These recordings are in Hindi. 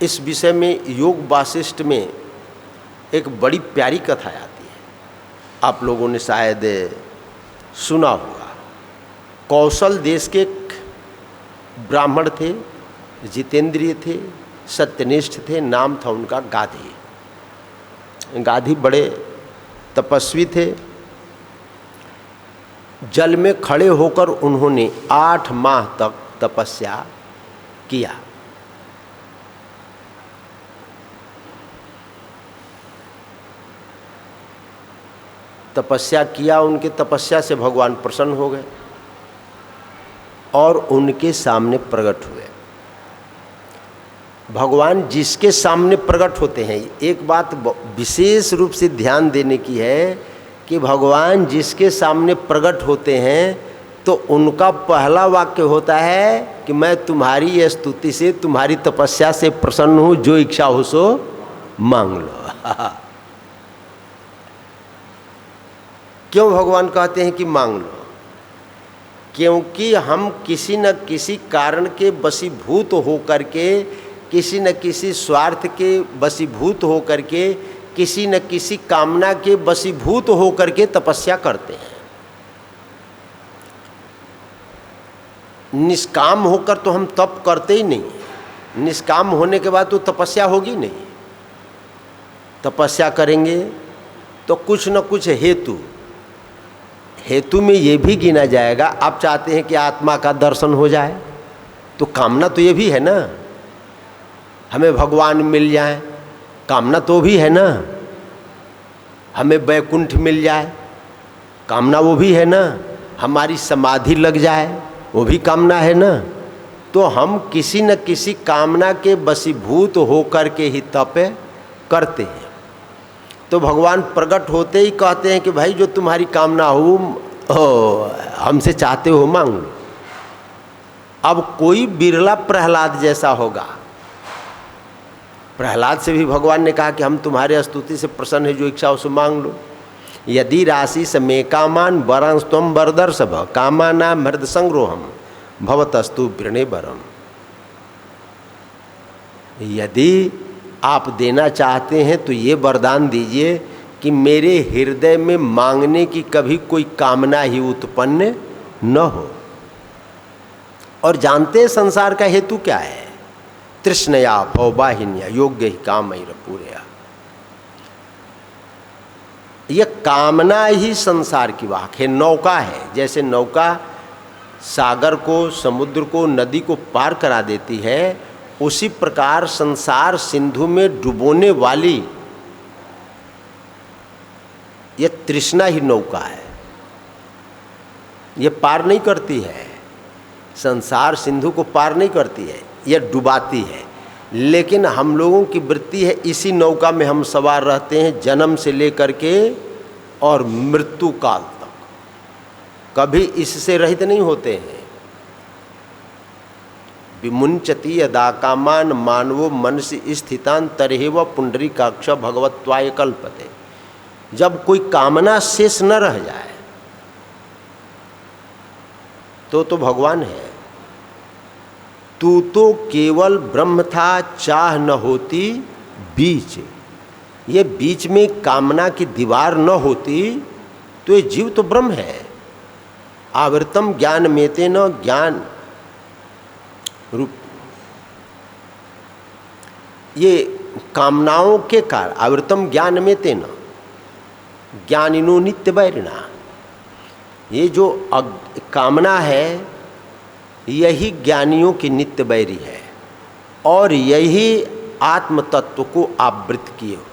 इस विषय में योग वासिष्ठ में एक बड़ी प्यारी कथा आती है, आप लोगों ने शायद सुना होगा। कौशल देश के एक ब्राह्मण थे, जितेंद्रिय थे, सत्यनिष्ठ थे। नाम था उनका गाधी। गाधी बड़े तपस्वी थे। जल में खड़े होकर उन्होंने 8 माह तक तपस्या किया। उनके तपस्या से भगवान प्रसन्न हो गए और उनके सामने प्रकट हुए। भगवान जिसके सामने प्रकट होते हैं, एक बात विशेष रूप से ध्यान देने की है कि भगवान जिसके सामने प्रकट होते हैं तो उनका पहला वाक्य होता है कि मैं तुम्हारी स्तुति से, तुम्हारी तपस्या से प्रसन्न हूँ, जो इच्छा हो सो मांग लो। क्यों भगवान कहते हैं कि मांग लो? क्योंकि हम किसी न किसी कारण के वशीभूत होकर के, किसी न किसी स्वार्थ के वशीभूत होकर के, किसी न किसी कामना के वशीभूत होकर के तपस्या करते हैं। निष्काम होकर तो हम तप करते ही नहीं। निष्काम होने के बाद तो तपस्या होगी नहीं। तपस्या करेंगे तो कुछ न कुछ हेतु में ये भी गिना जाएगा। आप चाहते हैं कि आत्मा का दर्शन हो जाए, तो कामना तो ये भी है ना, हमें भगवान मिल जाए, कामना तो भी है ना। हमें वैकुंठ मिल जाए, कामना वो भी है ना। हमारी समाधि लग जाए, वो भी कामना है ना। तो हम किसी न किसी कामना के वशीभूत होकर के ही तप करते हैं। तो भगवान प्रकट होते ही कहते हैं कि भाई जो तुम्हारी कामना हो, हमसे चाहते हो मांग लो। अब कोई बिरला प्रहलाद जैसा होगा। प्रहलाद से भी भगवान ने कहा कि हम तुम्हारे स्तुति से प्रसन्न है, जो इच्छा हो सो मांग लो। यदि राशि समे कामान वरंस्तम वरदर्शभ कामाना मृद संग्रोहम भवतस्तु वृणे वरम। यदि आप देना चाहते हैं तो ये वरदान दीजिए कि मेरे हृदय में मांगने की कभी कोई कामना ही उत्पन्न न हो। और जानते हैं संसार का हेतु क्या है? तृष्णया भववाहिन्या योग्य ही कामैरपूरया। यह कामना ही संसार की वाहक है, नौका है। जैसे नौका सागर को, समुद्र को, नदी को पार करा देती है, उसी प्रकार संसार सिंधु में डुबोने वाली यह तृष्णा ही नौका है। यह पार नहीं करती है, संसार सिंधु को पार नहीं करती है, यह डुबाती है। लेकिन हम लोगों की वृत्ति है, इसी नौका में हम सवार रहते हैं जन्म से लेकर के और मृत्यु काल तक, कभी इससे रहित नहीं होते हैं। विमुंचति यदा कामान मानवो मनसि स्थितान तरहेव पुंडरीकाक्ष भगवत्वाय कल्पते। जब कोई कामना शेष न रह जाए तो भगवान है। तू तो केवल ब्रह्म था, चाह न होती बीच। ये बीच में कामना की दीवार न होती तो ये जीव तो ब्रह्म है। आवृतम ज्ञान मेते न ज्ञान रूप। ये कामनाओं के कारण आवृतम ज्ञान में तेना ज्ञानिनो नित्य वैरिणा। ये जो कामना है यही ज्ञानियों की नित्य वैरी है और यही आत्म तत्व को आवृत किए हुए।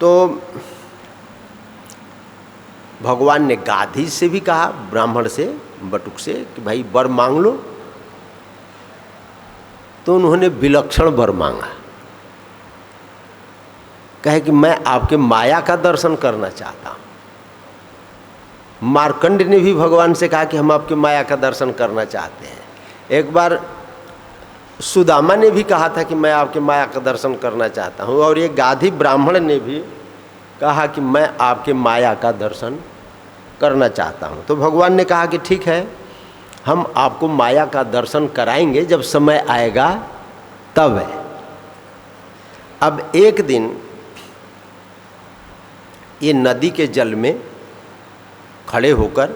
तो भगवान ने गाधी से भी कहा, ब्राह्मण से, बटुक से, कि भाई वर मांग लो। तो उन्होंने विलक्षण वर मांगा। कहे कि मैं आपके माया का दर्शन करना चाहता हूँ। मार्कंड ने भी भगवान से कहा कि हम आपके माया का दर्शन करना चाहते हैं। एक बार सुदामा ने भी कहा था कि मैं आपके माया का दर्शन करना चाहता हूँ। और ये गाधी ब्राह्मण ने भी कहा कि मैं आपके माया का दर्शन करना चाहता हूँ। तो भगवान ने कहा कि ठीक है, हम आपको माया का दर्शन कराएंगे, जब समय आएगा तब है। अब एक दिन ये नदी के जल में खड़े होकर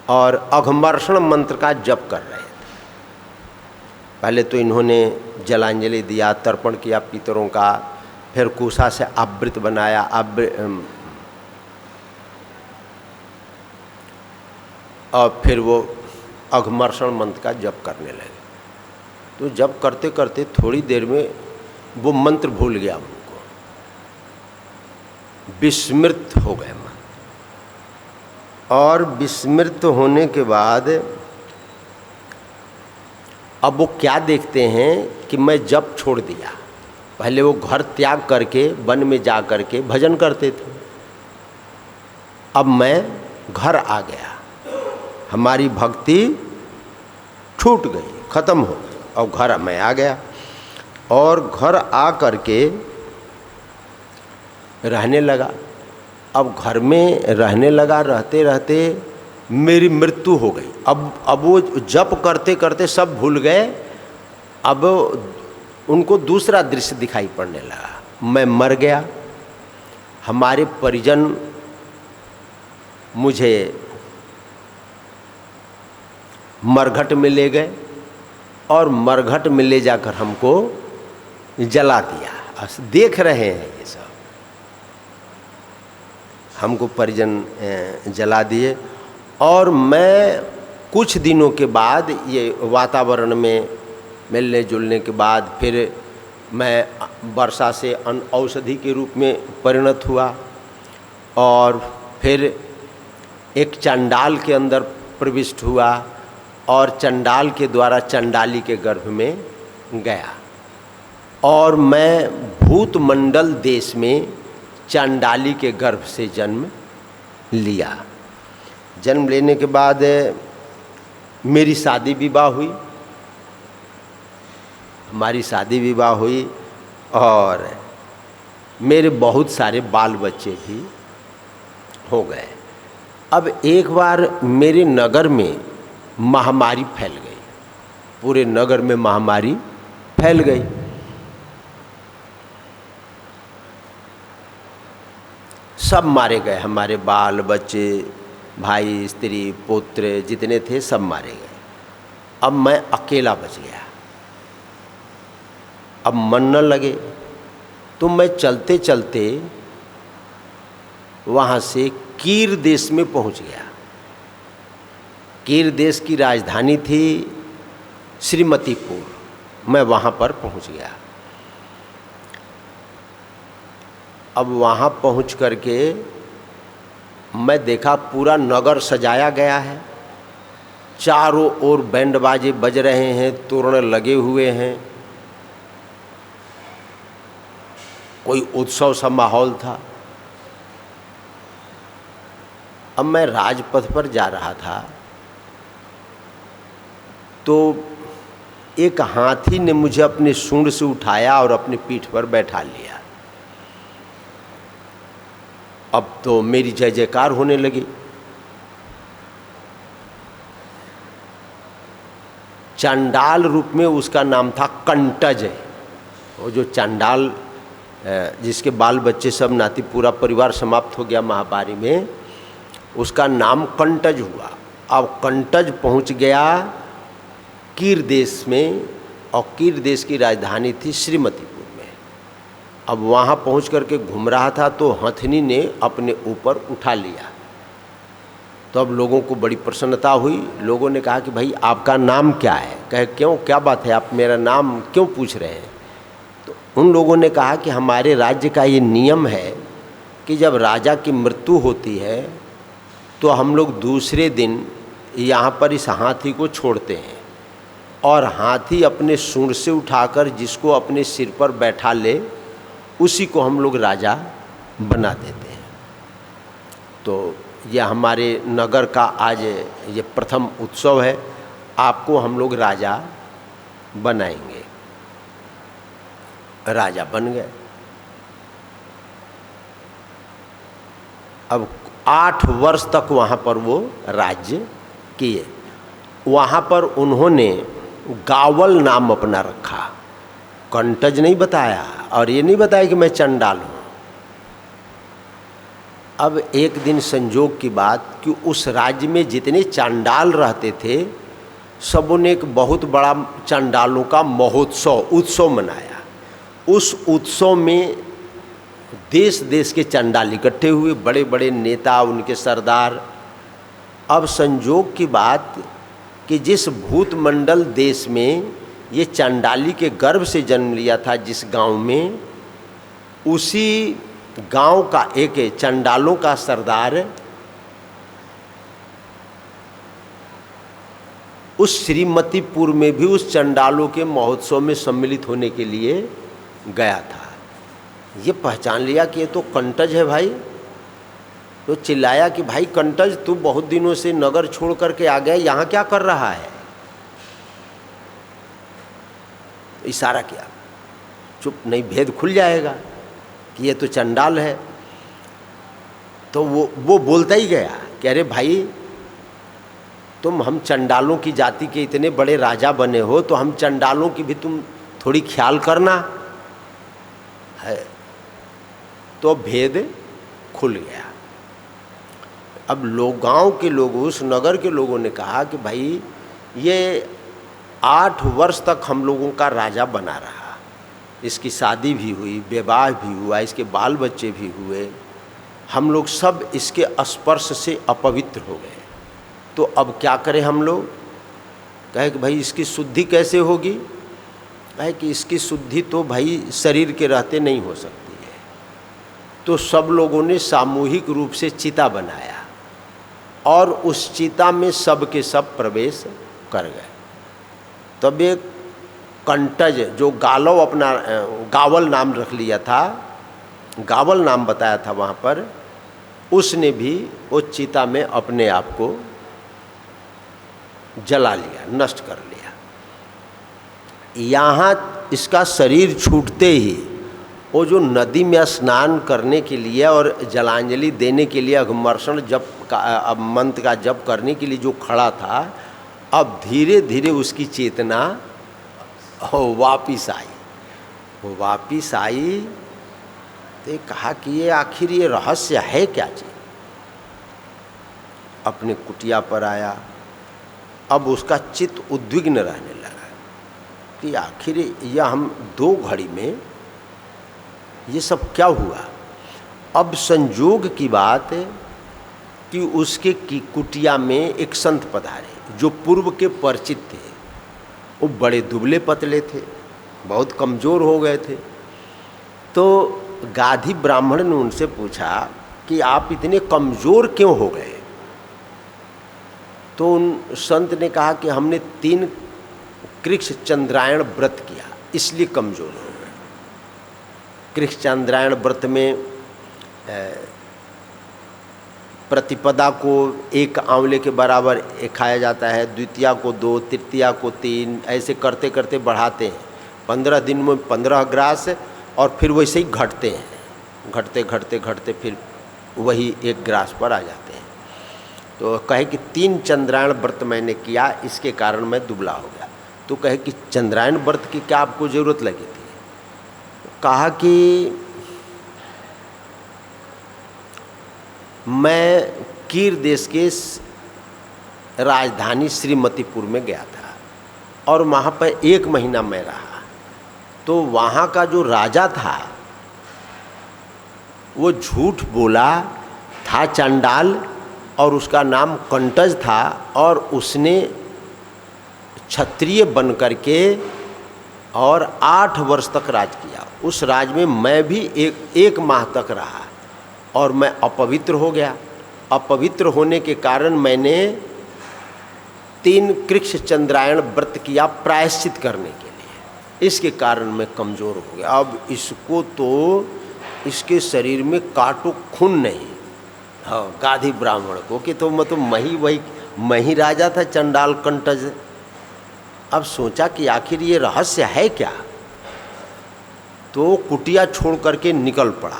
और अघमर्षण मंत्र का जप कर रहे थे। पहले तो इन्होंने जलांजलि दिया, तर्पण किया पितरों का, फिर कुशा से आवृत बनाया, और फिर वो अघमर्षण मंत्र का जप करने लगे। तो जप करते करते थोड़ी देर में वो मंत्र भूल गया, उनको विस्मृत हो गए मन। और विस्मृत होने के बाद अब वो क्या देखते हैं कि मैं जप छोड़ दिया। पहले वो घर त्याग करके वन में जा करके भजन करते थे, अब मैं घर आ गया, हमारी भक्ति छूट गई, खत्म हो गई, और घर मैं आ गया। और घर आ करके रहने लगा। अब घर में रहने लगा, रहते रहते मेरी मृत्यु हो गई। अब वो जप करते करते सब भूल गए। अब उनको दूसरा दृश्य दिखाई पड़ने लगा, मैं मर गया। हमारे परिजन मुझे मरघट में ले गए और मरघट में ले जाकर हमको जला दिया। देख रहे हैं ये सब, हमको परिजन जला दिए। और मैं कुछ दिनों के बाद ये वातावरण में मिलने जुलने के बाद फिर मैं वर्षा से औषधि के रूप में परिणत हुआ, और फिर एक चंडाल के अंदर प्रविष्ट हुआ, और चंडाल के द्वारा चंडाली के गर्भ में गया। और मैं भूतमंडल देश में चंडाली के गर्भ से जन्म लिया। जन्म लेने के बाद मेरी शादी विवाह हुई, हमारी शादी विवाह हुई, और मेरे बहुत सारे बाल बच्चे भी हो गए। अब एक बार मेरे नगर में महामारी फैल गई, पूरे नगर में महामारी फैल गई। सब मारे गए, हमारे बाल बच्चे, भाई स्त्री पुत्र जितने थे सब मारे गए। अब मैं अकेला बच गया। अब मन न लगे तो मैं चलते चलते वहाँ से कीर देश में पहुँच गया। कीर देश की राजधानी थी श्रीमतीपुर, मैं वहाँ पर पहुँच गया। अब वहाँ पहुँच करके मैं देखा पूरा नगर सजाया गया है, चारों ओर बैंड बाजे बज रहे हैं, तोरण लगे हुए हैं, कोई उत्सव सा माहौल था। अब मैं राजपथ पर जा रहा था तो एक हाथी ने मुझे अपने सूंड से उठाया और अपनी पीठ पर बैठा लिया। अब तो मेरी जय जयकार होने लगी। चंडाल रूप में उसका नाम था कंटज। वो जो चंडाल जिसके बाल बच्चे सब नाती पूरा परिवार समाप्त हो गया महामारी में, उसका नाम कंटज हुआ। अब कंटज पहुंच गया कीर देश में, और कीर देश की राजधानी थी श्रीमतीपुर में। अब वहाँ पहुँच करके घूम रहा था तो हथनी ने अपने ऊपर उठा लिया। तो अब लोगों को बड़ी प्रसन्नता हुई। लोगों ने कहा कि भाई आपका नाम क्या है? कहे क्यों, क्या बात है, आप मेरा नाम क्यों पूछ रहे हैं? तो उन लोगों ने कहा कि हमारे राज्य का ये नियम है कि जब राजा की मृत्यु होती है तो हम लोग दूसरे दिन यहाँ पर इस हाथी को छोड़ते हैं, और हाथी अपने सूंड से उठाकर जिसको अपने सिर पर बैठा ले उसी को हम लोग राजा बना देते हैं। तो यह हमारे नगर का आज ये प्रथम उत्सव है, आपको हम लोग राजा बनाएंगे। राजा बन गए। अब 8 वर्ष तक वहाँ पर वो राज्य किए। वहाँ पर उन्होंने गावल नाम अपना रखा, कंटज नहीं बताया और ये नहीं बताया कि मैं चंडाल हूँ। अब एक दिन संजोग की बात कि उस राज्य में जितने चांडाल रहते थे सबों ने एक बहुत बड़ा चांडालों का उत्सव मनाया। उस उत्सव में देश देश के चांडाल इकट्ठे हुए, बड़े बड़े नेता, उनके सरदार। अब संजोग की बात कि जिस भूतमंडल देश में ये चांडाली के गर्भ से जन्म लिया था, जिस गांव में, उसी गांव का एक चांडालों का सरदार उस श्रीमतीपुर में भी उस चांडालों के महोत्सव में सम्मिलित होने के लिए गया था। ये पहचान लिया कि ये तो कंटज है भाई, तो चिल्लाया कि भाई कंटज, तू बहुत दिनों से नगर छोड़ करके आ गया, यहाँ क्या कर रहा है? तो इशारा किया, चुप, नहीं भेद खुल जाएगा कि ये तो चंडाल है। तो वो बोलता ही गया कि अरे भाई, तुम हम चंडालों की जाति के इतने बड़े राजा बने हो, तो हम चंडालों की भी तुम थोड़ी ख्याल करना है। तो भेद खुल गया। अब गांव के लोगों, उस नगर के लोगों ने कहा कि भाई ये 8 वर्ष तक हम लोगों का राजा बना रहा, इसकी शादी भी हुई, विवाह भी हुआ, इसके बाल बच्चे भी हुए, हम लोग सब इसके स्पर्श से अपवित्र हो गए, तो अब क्या करें हम लोग? कहे कि भाई इसकी शुद्धि कैसे होगी? कहे कि इसकी शुद्धि तो भाई शरीर के रहते नहीं हो सकती है। तो सब लोगों ने सामूहिक रूप से चिता बनाया और उस चिता में सब के सब प्रवेश कर गए। तब एक कंटज, जो गावल नाम रख लिया था, गावल नाम बताया था वहाँ पर, उसने भी वो चिता में अपने आप को जला लिया, नष्ट कर लिया। यहाँ इसका शरीर छूटते ही वो जो नदी में स्नान करने के लिए और जलांजलि देने के लिए अघमर्षण जप का, अब मंत्र का जप करने के लिए जो खड़ा था, अब धीरे धीरे उसकी चेतना वापिस आई। वो वापिस आई तो कहा कि ये आखिर ये रहस्य है क्या चीज? अपने कुटिया पर आया। अब उसका चित्त उद्विग्न रहने लगा कि आखिर यह हम 2 घड़ी में ये सब क्या हुआ। अब संजोग की बात है कि उसके की कुटिया में एक संत पधारे जो पूर्व के परिचित थे। वो बड़े दुबले पतले थे, बहुत कमज़ोर हो गए थे। तो गाधी ब्राह्मण ने उनसे पूछा कि आप इतने कमज़ोर क्यों हो गए? तो उन संत ने कहा कि हमने 3 कृक्ष चंद्रायण व्रत किया, इसलिए कमज़ोर हो गए। कृक्ष चंद्रायण व्रत में प्रतिपदा को 1 आंवले के बराबर खाया जाता है, द्वितीया को 2, तृतीया को 3, ऐसे करते करते बढ़ाते हैं। 15 दिन में 15 ग्रास और फिर वैसे ही घटते हैं, घटते घटते घटते फिर वही 1 ग्रास पर आ जाते हैं। तो कहे कि 3 चंद्रायण व्रत मैंने किया, इसके कारण मैं दुबला हो गया। तो कहे कि चंद्रायण व्रत की क्या आपको ज़रूरत लगी थी? कहा कि मैं कीर देश के राजधानी श्रीमतीपुर में गया था और वहाँ पर 1 महीना मैं रहा। तो वहाँ का जो राजा था वो झूठ बोला था, चंडाल, और उसका नाम कंटज था, और उसने क्षत्रिय बन करके और 8 वर्ष तक राज किया। उस राज में मैं भी एक माह तक रहा और मैं अपवित्र हो गया। अपवित्र होने के कारण मैंने 3 कृक्ष चंद्रायण व्रत किया प्रायश्चित करने के लिए, इसके कारण मैं कमज़ोर हो गया। अब इसको तो इसके शरीर में काटो खून नहीं। हाँ, गाधी ब्राह्मण को कि तो मतलब मैं ही राजा था चंडाल कंटज। अब सोचा कि आखिर ये रहस्य है क्या? तो कुटिया छोड़ करके निकल पड़ा,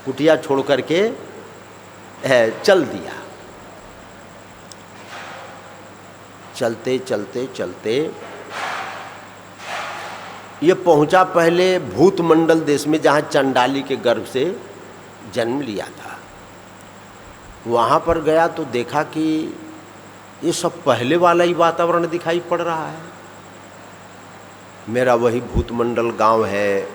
कुटिया छोड़ करके चल दिया। चलते चलते चलते ये पहुंचा पहले भूतमंडल देश में, जहाँ चंडाली के गर्भ से जन्म लिया था। वहाँ पर गया तो देखा कि ये सब पहले वाला ही वातावरण दिखाई पड़ रहा है। मेरा वही भूतमंडल गांव है।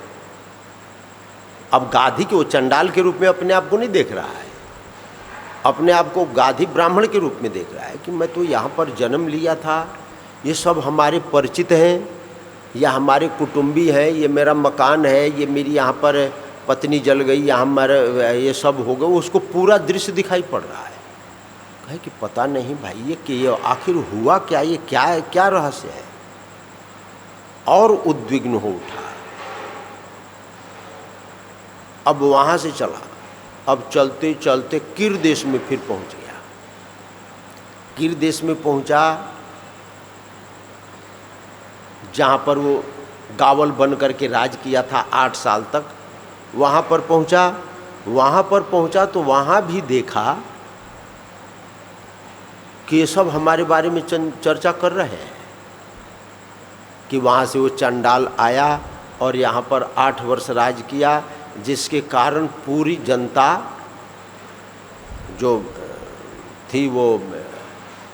अब गाधी के वो चंडाल के रूप में अपने आप को नहीं देख रहा है, अपने आप को गाधी ब्राह्मण के रूप में देख रहा है कि मैं तो यहाँ पर जन्म लिया था, ये सब हमारे परिचित हैं, या हमारे कुटुंबी हैं, ये मेरा मकान है, ये मेरी यहाँ पर पत्नी जल गई, यहाँ मर, ये सब हो गया। उसको पूरा दृश्य दिखाई पड़ रहा है। कहे कि पता नहीं भाई ये कि ये आखिर हुआ क्या, ये क्या रहस्य है। और उद्विग्न हो उठा। अब वहाँ से चला, अब चलते चलते किर देश में फिर पहुँच गया। किर देश में पहुँचा जहाँ पर वो गावल बन करके राज किया था 8 साल तक। वहाँ पर पहुँचा तो वहाँ भी देखा कि ये सब हमारे बारे में चर्चा कर रहे हैं कि वहाँ से वो चंडाल आया और यहाँ पर 8 वर्ष राज किया, जिसके कारण पूरी जनता जो थी वो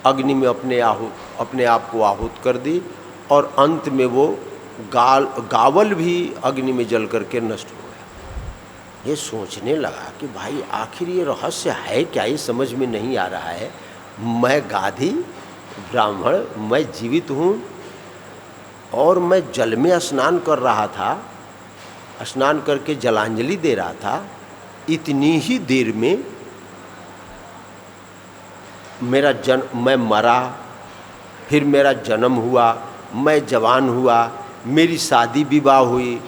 अग्नि में अपने आप को आहूत कर दी, और अंत में वो गावल भी अग्नि में जल करके नष्ट हो गया। ये सोचने लगा कि भाई आखिर ये रहस्य है क्या, ये समझ में नहीं आ रहा है। मैं गाधी ब्राह्मण, मैं जीवित हूँ और मैं जल में स्नान कर रहा था, स्नान करके जलांजलि दे रहा था। इतनी ही देर में मैं मरा, फिर मेरा जन्म हुआ, मैं जवान हुआ, मेरी शादी विवाह हुई,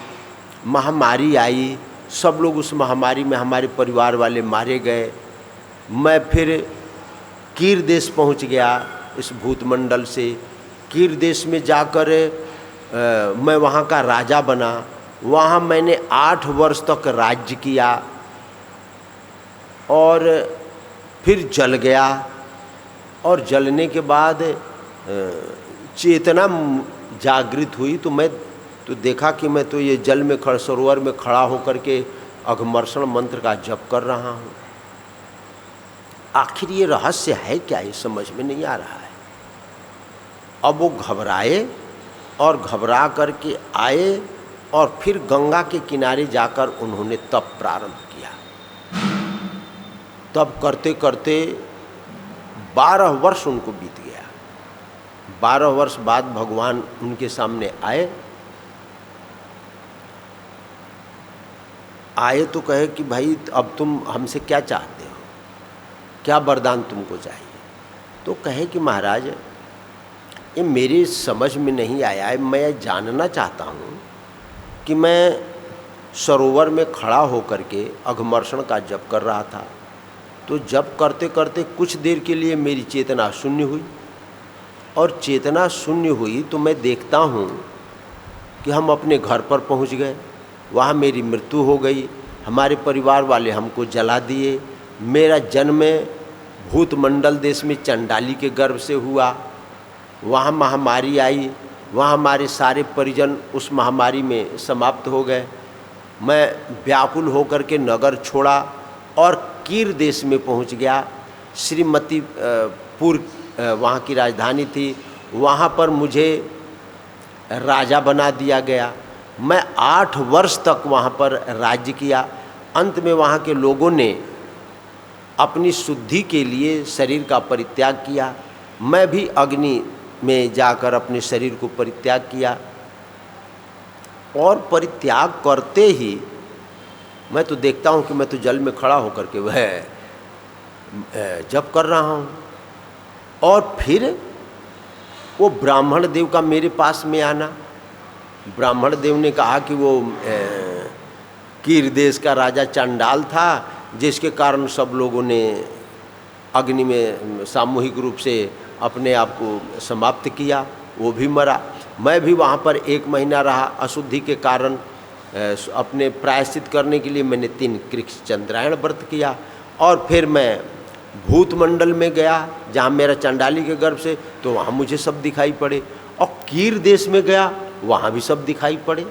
महामारी आई, सब लोग उस महामारी में हमारे परिवार वाले मारे गए। मैं फिर कीर देश पहुंच गया इस भूतमंडल से। कीर देश में जाकर मैं वहाँ का राजा बना। वहाँ मैंने 8 वर्ष तक राज्य किया और फिर जल गया, और जलने के बाद चेतना जागृत हुई तो मैं तो देखा कि मैं तो ये जल में सरोवर में खड़ा होकर के अघमर्षण मंत्र का जप कर रहा हूँ। आखिर ये रहस्य है क्या, ये समझ में नहीं आ रहा है। अब वो घबराए और घबरा करके आए और फिर गंगा के किनारे जाकर उन्होंने तप प्रारंभ किया। तप करते करते 12 वर्ष उनको बीत गया। 12 वर्ष बाद भगवान उनके सामने आए तो कहे कि भाई अब तुम हमसे क्या चाहते हो, क्या वरदान तुमको चाहिए। तो कहे कि महाराज ये मेरी समझ में नहीं आया है, मैं जानना चाहता हूँ कि मैं सरोवर में खड़ा होकर के अघमर्षण का जप कर रहा था, तो जप करते करते कुछ देर के लिए मेरी चेतना शून्य हुई, और चेतना शून्य हुई तो मैं देखता हूँ कि हम अपने घर पर पहुँच गए, वहाँ मेरी मृत्यु हो गई, हमारे परिवार वाले हमको जला दिए। मेरा जन्म भूतमंडल देश में चंडाली के गर्भ से हुआ, वहाँ महामारी आई, वहाँ हमारे सारे परिजन उस महामारी में समाप्त हो गए। मैं व्याकुल होकर के नगर छोड़ा और कीर देश में पहुँच गया। श्रीमतीपुर वहाँ की राजधानी थी, वहाँ पर मुझे राजा बना दिया गया। मैं 8 वर्ष तक वहाँ पर राज्य किया। अंत में वहाँ के लोगों ने अपनी शुद्धि के लिए शरीर का परित्याग किया। मैं भी अग्नि में जाकर अपने शरीर को परित्याग किया, और परित्याग करते ही मैं तो देखता हूँ कि मैं तो जल में खड़ा होकर के वह जप कर रहा हूँ। और फिर वो ब्राह्मण देव का मेरे पास में आना, ब्राह्मण देव ने कहा कि वो कीर देश का राजा चंडाल था, जिसके कारण सब लोगों ने अग्नि में सामूहिक रूप से अपने आप को समाप्त किया, वो भी मरा। मैं भी वहाँ पर 1 महीना रहा। अशुद्धि के कारण अपने प्रायश्चित करने के लिए मैंने 3 कृष्ण चंद्रायण व्रत किया, और फिर मैं भूत मंडल में गया जहाँ मेरा चंडाली के गर्भ से, तो वहाँ मुझे सब दिखाई पड़े। और कीर देश में गया, वहाँ भी सब दिखाई पड़े।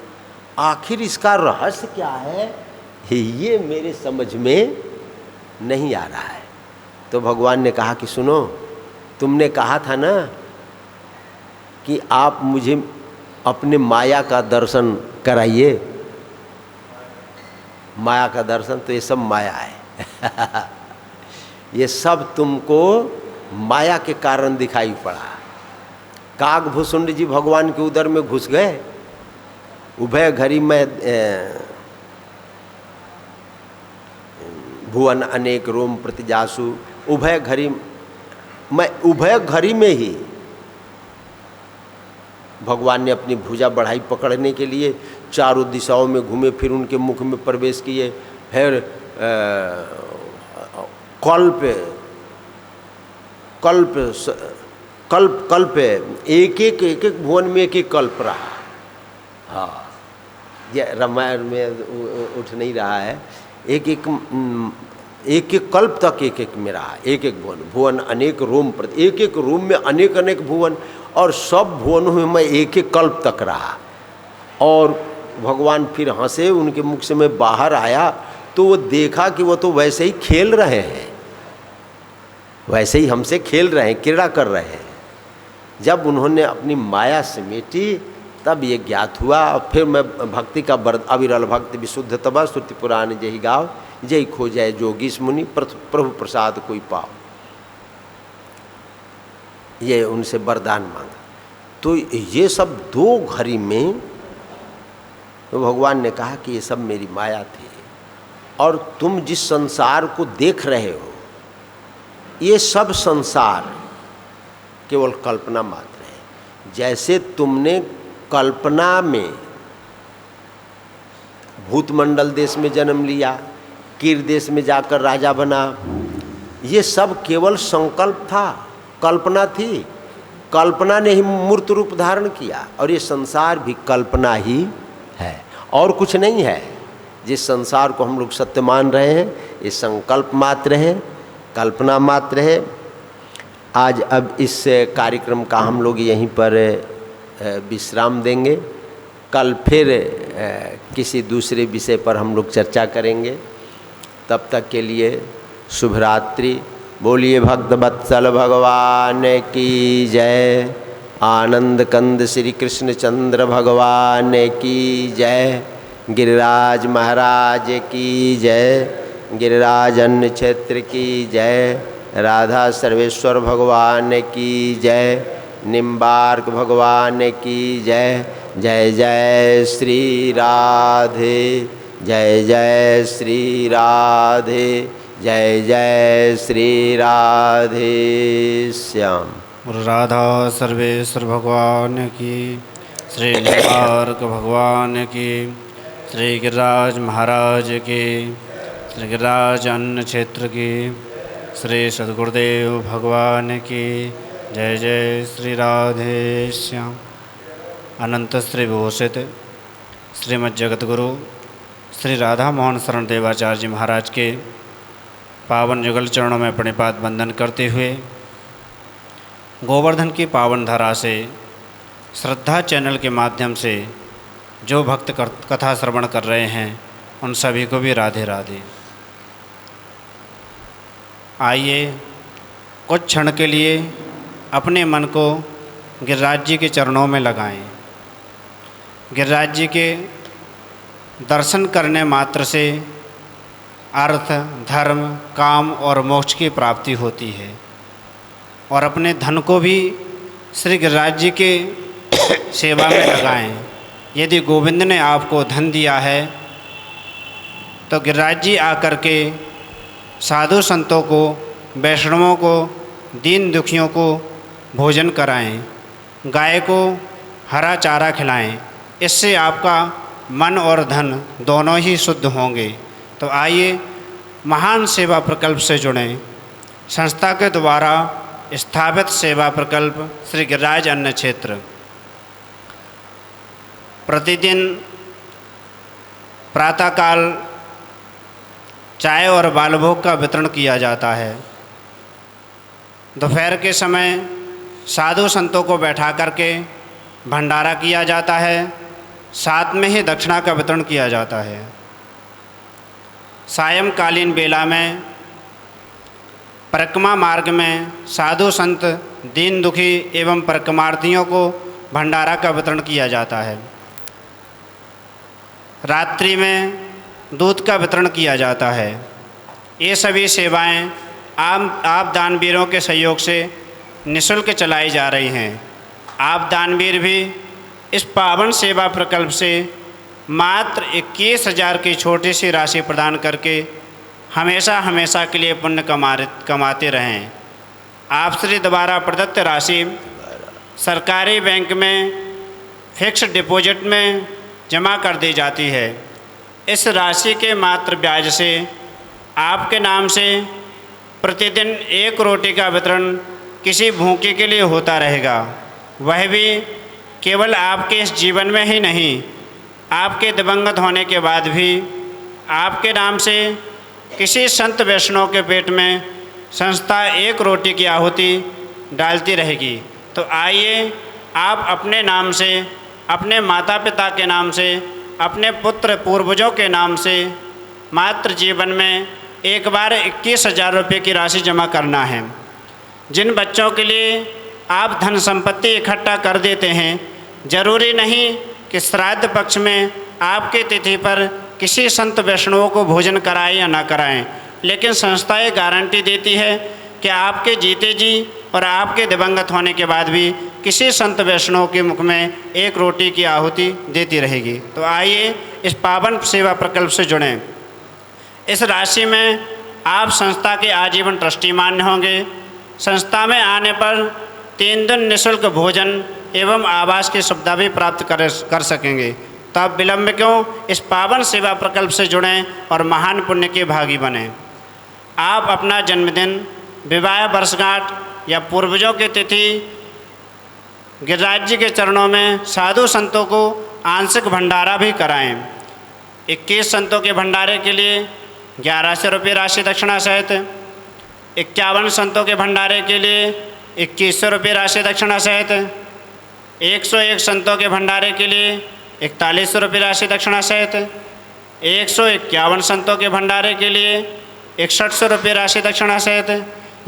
आखिर इसका रहस्य क्या है, ये मेरे समझ में नहीं आ रहा है। तो भगवान ने कहा कि सुनो, तुमने कहा था ना कि आप मुझे अपने माया का दर्शन कराइए। माया का दर्शन, तो ये सब माया है ये सब तुमको माया के कारण दिखाई पड़ा। काकभूषुंड जी भगवान के उदर में घुस गए। उभय घड़ी में भुवन अनेक रोम प्रतिजासु, उभय घड़ी में, उभय घड़ी में ही भगवान ने अपनी भुजा बढ़ाई पकड़ने के लिए, चारों दिशाओं में घूमे, फिर उनके मुख में प्रवेश किए। फिर कल्प कल्प कल्प कल्प एक एक भुवन में एक एक कल्प रहा। हाँ, ये रामायण में उठ नहीं रहा है। एक एक कल्प तक एक एक में रहा, एक एक भुवन अनेक रोम प्रति, एक एक रोम में अनेक अनेक भुवन, और सब भुवनों में मैं एक एक कल्प तक रहा। और भगवान फिर हंसे, उनके मुख से मैं बाहर आया तो वो देखा कि वो तो वैसे ही खेल रहे हैं, वैसे ही हमसे खेल रहे हैं, क्रीड़ा कर रहे हैं। जब उन्होंने अपनी माया समेटी तब ये ज्ञात हुआ। फिर मैं भक्ति का अविरल भक्ति विशुद्ध तबा स्तुति पुराण जही गाओ, जय खो जाए जोगीश मुनि प्रभु प्रसाद कोई पाओ। ये उनसे वरदान मांगा। तो ये सब दो घड़ी में तो भगवान ने कहा कि ये सब मेरी माया थी, और तुम जिस संसार को देख रहे हो, ये सब संसार केवल कल्पना मात्र है। जैसे तुमने कल्पना में भूतमंडल देश में जन्म लिया, कीर देश में जाकर राजा बना, ये सब केवल संकल्प था, कल्पना थी। कल्पना ने ही मूर्त रूप धारण किया, और ये संसार भी कल्पना ही है, और कुछ नहीं है। जिस संसार को हम लोग सत्य मान रहे हैं, ये संकल्प मात्र है, कल्पना मात्र है। आज अब इस कार्यक्रम का हम लोग यहीं पर विश्राम देंगे। कल फिर किसी दूसरे विषय पर हम लोग चर्चा करेंगे। तब तक के लिए शुभ रात्रि। बोलिए भक्त वत्सल भगवान की जय। आनंद कंद श्री कृष्ण चंद्र भगवान की जय। गिरिराज महाराज की जय। गिरिराज अन्न क्षेत्र की जय। राधा सर्वेश्वर भगवान की जय। निम्बार्क भगवान की जय। जय जय श्री राधे, जय जय श्री राधे, जय जय श्री राधे श्याम। राधा सर्वेश्वर भगवान की, श्री निम्बार्क भगवान की, श्री गिरिराज महाराज की, श्री गिरिराज अन्न क्षेत्र की, श्री सद्गुरुदेव भगवान की जय जय श्री राधे श्याम। अनंत श्री विभूषित श्रीमद् जगतगुरु श्री राधा मोहन शरण देवाचार्य जी महाराज के पावन युगल चरणों में प्रणिपात वंदन करते हुए, गोवर्धन की पावन धारा से श्रद्धा चैनल के माध्यम से जो भक्त कथा श्रवण कर रहे हैं, उन सभी को भी राधे राधे। आइए कुछ क्षण के लिए अपने मन को गिरिराज जी के चरणों में लगाएं। गिरिराज जी के दर्शन करने मात्र से अर्थ, धर्म, काम और मोक्ष की प्राप्ति होती है, और अपने धन को भी श्री गिरिराज जी के सेवा में लगाएं। यदि गोविंद ने आपको धन दिया है तो गिरिराज जी आकर के साधु संतों को, वैष्णवों को, दीन दुखियों को भोजन कराएं, गाय को हरा चारा खिलाएं। इससे आपका मन और धन दोनों ही शुद्ध होंगे। तो आइए महान सेवा प्रकल्प से जुड़ें। संस्था के द्वारा स्थापित सेवा प्रकल्प श्री गिरिराज अन्न क्षेत्र प्रतिदिन प्रातःकाल चाय और बालभोग का वितरण किया जाता है। दोपहर के समय साधु संतों को बैठा करके भंडारा किया जाता है, साथ में ही दक्षिणा का वितरण किया जाता है। सायंकालीन बेला में परिक्रमा मार्ग में साधु संत, दीन दुखी एवं परिक्रमार्थियों को भंडारा का वितरण किया जाता है। रात्रि में दूध का वितरण किया जाता है। ये सभी सेवाएं आप दानवीरों के सहयोग से निःशुल्क चलाई जा रही हैं। आप दानवीर भी इस पावन सेवा प्रकल्प से मात्र 21,000 की छोटी सी राशि प्रदान करके हमेशा हमेशा के लिए पुण्य कमाते रहें। आप श्री द्वारा प्रदत्त राशि सरकारी बैंक में फिक्स डिपॉजिट में जमा कर दी जाती है। इस राशि के मात्र ब्याज से आपके नाम से प्रतिदिन 1 रोटी का वितरण किसी भूखे के लिए होता रहेगा। वह भी केवल आपके इस जीवन में ही नहीं, आपके दिवंगत होने के बाद भी आपके नाम से किसी संत वैष्णव के पेट में संस्था 1 रोटी की आहुति डालती रहेगी। तो आइए आप अपने नाम से, अपने माता पिता के नाम से, अपने पुत्र पूर्वजों के नाम से मात्र जीवन में एक बार 21,000 रुपये की राशि जमा करना है। जिन बच्चों के लिए आप धन संपत्ति इकट्ठा कर देते हैं, जरूरी नहीं कि श्राद्ध पक्ष में आपके तिथि पर किसी संत वैष्णवों को भोजन कराएं या ना कराएं, लेकिन संस्था ये गारंटी देती है कि आपके जीते जी और आपके दिवंगत होने के बाद भी किसी संत वैष्णव के मुख में 1 रोटी की आहुति देती रहेगी। तो आइए इस पावन सेवा प्रकल्प से जुड़ें। इस राशि में आप संस्था के आजीवन ट्रस्टी मान्य होंगे। संस्था में आने पर 3 दिन निःशुल्क भोजन एवं आवास की सुविधा भी प्राप्त कर सकेंगे। तो आप विलम्ब क्यों, इस पावन सेवा प्रकल्प से जुड़ें और महान पुण्य के भागी बनें। आप अपना जन्मदिन, विवाह वर्षगांठ या पूर्वजों की तिथि गिरिराज जी के चरणों में साधु संतों को आंशिक भंडारा भी कराएं। 21 संतों के भंडारे के लिए 1100 रुपये राशि दक्षिणा सहित, 51 संतों के भंडारे के लिए 2100 रुपये राशि दक्षिणा सहित, 101 संतों के भंडारे के लिए 4100 रुपये राशि दक्षिणा सहित, 151 संतों के भंडारे के लिए 6100 रुपये राशि दक्षिणा सहित।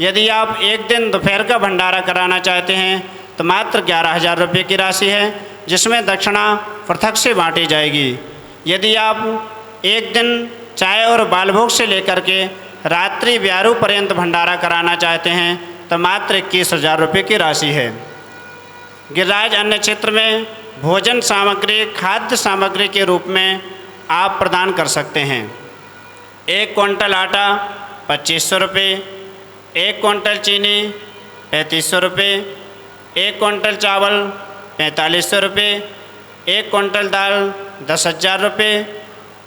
यदि आप एक दिन दोपहर का भंडारा कराना चाहते हैं तो मात्र 11,000 रुपये की राशि है, जिसमें दक्षिणा पृथक से बांटी जाएगी। यदि आप एक दिन चाय और बालभोग से लेकर के रात्रि 12 पर्यंत भंडारा कराना चाहते हैं तो मात्र 21,000 रुपये की राशि है। गिरिराज अन्न क्षेत्र में भोजन सामग्री, खाद्य सामग्री के रूप में आप प्रदान कर सकते हैं। 1 क्विंटल आटा 2500 रुपये, 1 क्विंटल चीनी 3500 रुपये, 1 क्विंटल चावल 4500 रुपये, 1 क्विंटल दाल 10,000 रुपये,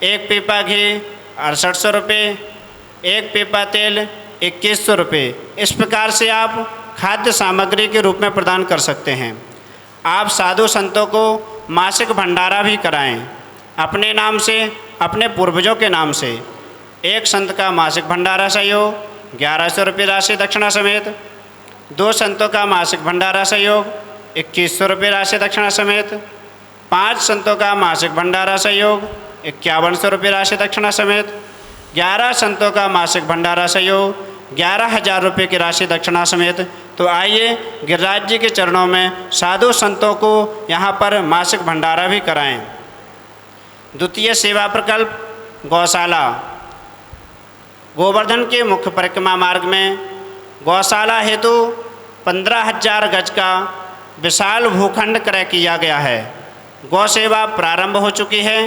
1 पीपा घी 6800 रुपये, 1 पीपा तेल 2100 रुपये। इस प्रकार से आप खाद्य सामग्री के रूप में प्रदान कर सकते हैं। आप साधु संतों को मासिक भंडारा भी कराएं, अपने नाम से, अपने पूर्वजों के नाम से। 1 संत का मासिक भंडारा सहयोग 1100 रुपये राशि दक्षिणा समेत, 2 संतों का मासिक भंडारा सहयोग 2100 रुपये राशि दक्षिणा समेत, 5 संतों का मासिक भंडारा सहयोग 5100 रुपये राशि दक्षिणा समेत, 11 संतों का मासिक भंडारा सहयोग 11,000 रुपये की राशि दक्षिणा समेत। तो आइए गिरिराज जी के चरणों में साधु संतों को यहाँ पर मासिक भंडारा भी कराएं। द्वितीय सेवा प्रकल्प गौशाला। गोवर्धन के मुख्य परिक्रमा मार्ग में गौशाला हेतु 15,000 गज का विशाल भूखंड क्रय किया गया है। गौ सेवा प्रारंभ हो चुकी है।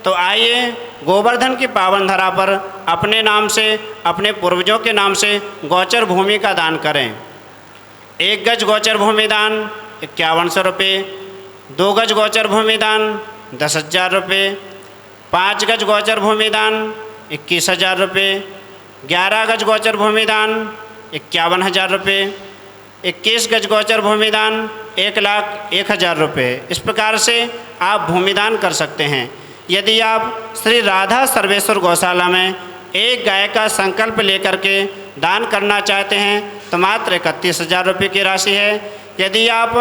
तो आइए गोवर्धन की पावन धरा पर अपने नाम से, अपने पूर्वजों के नाम से गौचर भूमि का दान करें। 1 गज गौचर भूमि दान 5100 रुपये, 2 गज गौचर भूमि दान 10,000 रुपये, 5 गज गौचर भूमि दान 21,000 रुपये, 11 गज गौचर भूमि दान 51,000 रुपये, 21 गज गौचर भूमि दान 1,01,000 रुपये। इस प्रकार से आप भूमिदान कर सकते हैं। यदि आप श्री राधा सर्वेश्वर गौशाला में एक गाय का संकल्प लेकर के दान करना चाहते हैं तो मात्र 31,000 रुपये की राशि है। यदि आप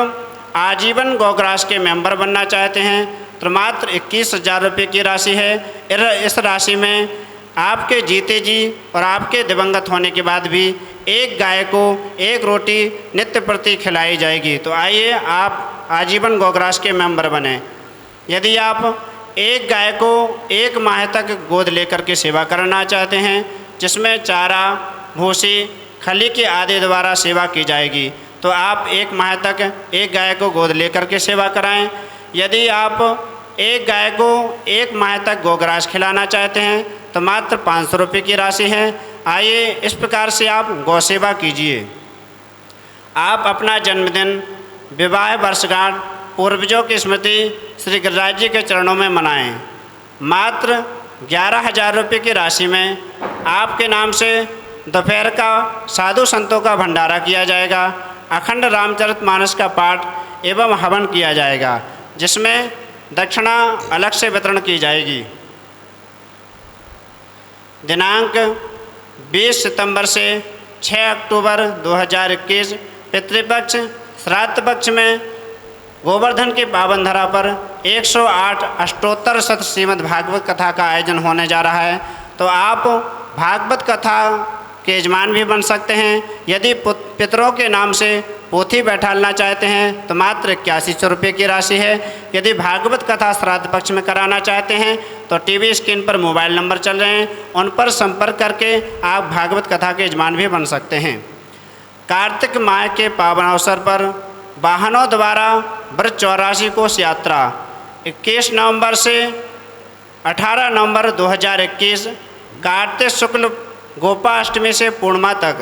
आजीवन गौग्रास के मेंबर बनना चाहते हैं तो मात्र 21,000 रुपये की राशि है। इस राशि में आपके जीते जी और आपके दिवंगत होने के बाद भी एक गाय को एक रोटी नित्य प्रति खिलाई जाएगी। तो आइए आप आजीवन गौग्रास के मेंबर बने। यदि आप एक गाय को एक माह तक गोद लेकर के सेवा करना चाहते हैं, जिसमें चारा, भूसी, खली के आदि द्वारा सेवा की जाएगी, तो आप एक माह तक एक गाय को गोद लेकर के सेवा कराएं। यदि आप एक गाय को एक माह तक गोग्रास खिलाना चाहते हैं तो मात्र 500 रुपये की राशि है। आइए इस प्रकार से आप गौ सेवा कीजिए। आप अपना जन्मदिन, विवाह वर्षगांठ, पूर्वजों की स्मृति श्री गिरिराज जी के चरणों में मनाएं। मात्र 11,000 रुपये की राशि में आपके नाम से दोपहर का साधु संतों का भंडारा किया जाएगा। अखंड रामचरितमानस का पाठ एवं हवन किया जाएगा, जिसमें दक्षिणा अलग से वितरण की जाएगी। दिनांक 20 सितंबर से 6 अक्टूबर 2021 पितृपक्ष श्राद्ध पक्ष में गोवर्धन की पावन धरा पर 108 अष्टोत्तर शत श्रीमद् भागवत कथा का आयोजन होने जा रहा है। तो आप भागवत कथा के यजमान भी बन सकते हैं। यदि पितरों के नाम से पोथी बैठालना चाहते हैं तो मात्र 8100 रुपये की राशि है। यदि भागवत कथा श्राद्ध पक्ष में कराना चाहते हैं तो टीवी स्क्रीन पर मोबाइल नंबर चल रहे हैं, उन पर संपर्क करके आप भागवत कथा के यजमान भी बन सकते हैं। कार्तिक माह के पावन अवसर पर वाहनों द्वारा व्रत 84 कोष यात्रा 21 नवंबर से 18 नवंबर 2021 कार्तिक शुक्ल गोपाष्टमी से पूर्णिमा तक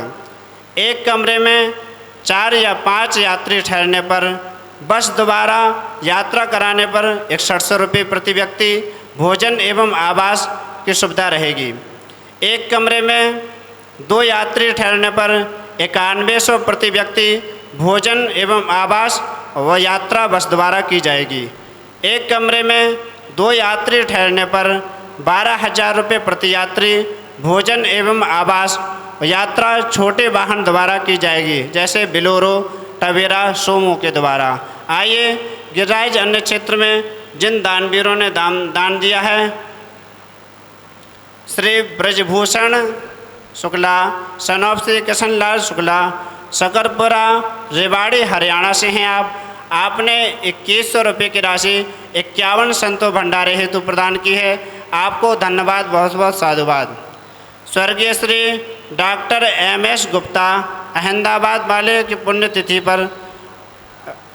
एक कमरे में 4 या 5 यात्री ठहरने पर बस द्वारा यात्रा कराने पर 6100 रुपये प्रति व्यक्ति भोजन एवं आवास की सुविधा रहेगी। एक कमरे में 2 यात्री ठहरने पर 9100 प्रति व्यक्ति भोजन एवं आवास व यात्रा बस द्वारा की जाएगी। एक कमरे में 2 यात्री ठहरने पर 12,000 रुपये प्रति यात्री भोजन एवं आवास यात्रा छोटे वाहन द्वारा की जाएगी, जैसे बिलोरो, टवेरा, सोमो के द्वारा। आइए गिरिराज अन्य क्षेत्र में जिन दानवीरों ने दान दिया है, श्री ब्रजभूषण शुक्ला, सन ऑफ श्री कृष्णलाल शुक्ला, शकरपुरा, रेवाड़ी, हरियाणा से हैं आपने 2100 रुपये की राशि 51 संतों भंडारे हेतु प्रदान की है। आपको धन्यवाद, बहुत बहुत साधुवाद। स्वर्गीय श्री डॉक्टर MS गुप्ता अहमदाबाद वाले की पुण्यतिथि पर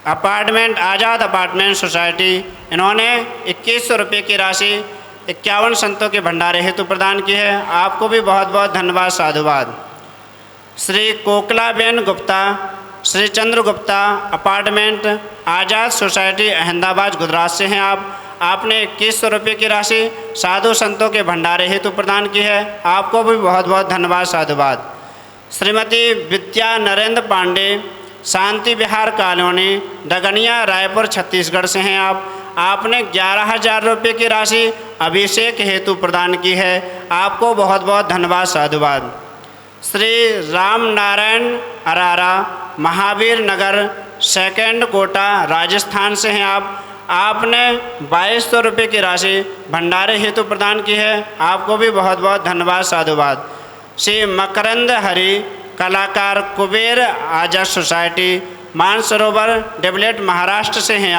अपार्टमेंट आज़ाद अपार्टमेंट सोसाइटी, इन्होंने 2100 रुपये की राशि 51 संतों के भंडारे हेतु प्रदान की है। आपको भी बहुत बहुत धन्यवाद, साधुवाद। श्री कोकलाबेन गुप्ता, श्री चंद्र गुप्ता अपार्टमेंट आज़ाद सोसाइटी अहमदाबाद गुजरात से हैं आपने 2100 रुपये की राशि साधु संतों के भंडारे हेतु प्रदान की है। आपको भी बहुत बहुत धन्यवाद, साधुवाद। श्रीमती विद्या नरेंद्र पांडे, शांति विहार कॉलोनी, डगनिया, रायपुर, छत्तीसगढ़ से हैं आपने 11,000 रुपये की राशि अभिषेक हेतु प्रदान की है। आपको बहुत बहुत धन्यवाद, साधुवाद। श्री राम नारायण अरारा, महावीर नगर, सेकंड कोटा, राजस्थान से हैं आपने 2200 रुपये की राशि भंडारे हेतु प्रदान की है। आपको भी बहुत बहुत धन्यवाद, साधुवाद। श्री मकरंद हरि, कलाकार, कुबेर आज़ाद सोसाइटी, मानसरोवर, डेवलेट, महाराष्ट्र से हैं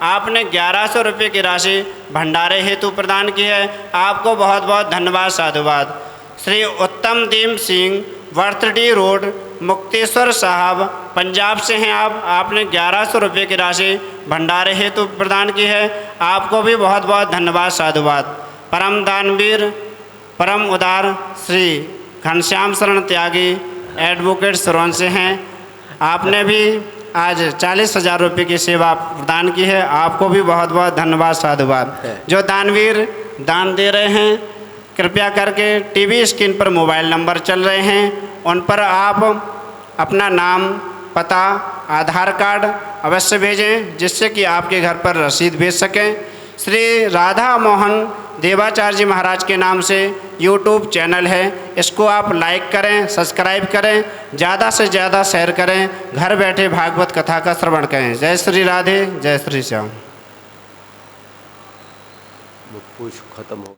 आपने 1100 रुपये की राशि भंडारे हेतु प्रदान की है। आपको बहुत बहुत धन्यवाद, साधुवाद। श्री उत्तम दीप सिंह, वर्थडी रोड, मुक्तेश्वर साहब, पंजाब से हैं आपने 1100 रुपये की राशि भंडारे हेतु प्रदान की है। आपको भी बहुत बहुत धन्यवाद, साधुवाद। परम दानवीर, परम उदार श्री घनश्याम शरण त्यागी एडवोकेट सरवन से हैं आपने भी आज 40,000 रुपये की सेवा प्रदान की है। आपको भी बहुत बहुत धन्यवाद, साधुवाद। जो दानवीर दान दे रहे हैं, कृपया करके टीवी स्क्रीन पर मोबाइल नंबर चल रहे हैं, उन पर आप अपना नाम, पता, आधार कार्ड अवश्य भेजें, जिससे कि आपके घर पर रसीद भेज सकें। श्री राधा मोहन देवाचार्य जी महाराज के नाम से यूट्यूब चैनल है, इसको आप लाइक करें, सब्सक्राइब करें, ज़्यादा से ज़्यादा शेयर करें, घर बैठे भागवत कथा का श्रवण करें। जय श्री राधे, जय श्री श्याम। वो पूछ खत्म हो